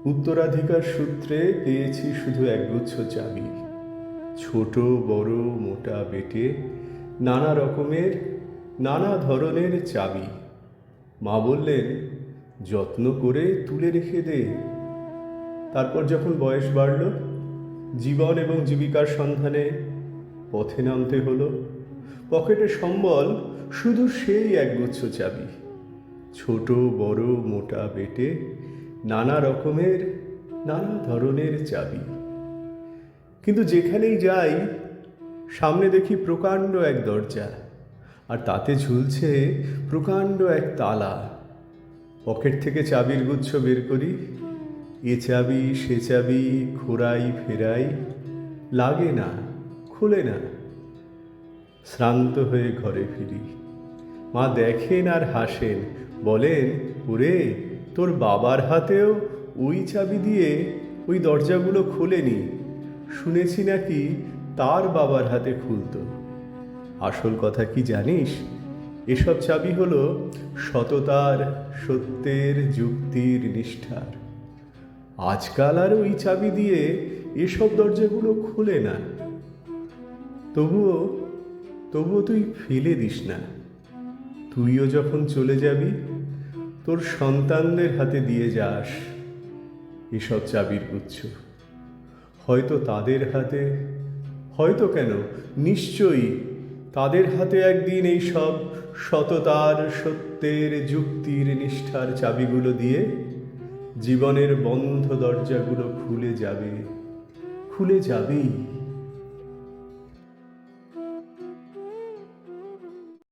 উত্তরাধিকার সূত্রে পেয়েছি শুধু একগুচ্ছ চাবি, ছোট বড় মোটা বেটে নানা রকমের নানা ধরনের চাবি। মা বললেন, যত্ন করে তুলে রেখে দে। তারপর যখন বয়স বাড়ল, জীবন এবং জীবিকার সন্ধানে পথে নামতে হলো, পকেটে সম্বল শুধু সেই একগুচ্ছ চাবি, ছোট বড় মোটা বেটে নানা রকমের নানা ধরনের চাবি। কিন্তু যেখানেই যাই, সামনে দেখি প্রকাণ্ড এক দরজা, আর তাতে ঝুলছে প্রকাণ্ড এক তালা। পকেট থেকে চাবির গুচ্ছ বের করি, এ চাবি সে চাবি ঘোরাই ফেরাই, লাগে না, খুলে না। শ্রান্ত হয়ে ঘরে ফিরি। মা দেখেন আর হাসেন, বলেন, ওরে, তোর বাবার হাতেও ওই চাবি দিয়ে ওই দরজাগুলো খোলেনি, শুনেছি নাকি তার বাবার হাতে খুলত। আসল কথা কি জানিস? এসব চাবি হলো সততার, সত্যের, যুক্তির, নিষ্ঠার। আজকাল আর ওই চাবি দিয়ে এসব দরজাগুলো খোলে না। তবুও তবুও তুই ফেলে দিস না। তুইও যখন চলে যাবি, তোর সন্তানদের হাতে দিয়ে যাস এসব চাবির গুচ্ছ। হয়তো তাদের হাতে, হয়তো কেন, নিশ্চয়ই তাদের হাতে একদিন এই সব সততার, সত্যের, যুক্তির, নিষ্ঠার চাবিগুলো দিয়ে জীবনের বন্ধ দরজাগুলো খুলে যাবে, খুলে যাবেই।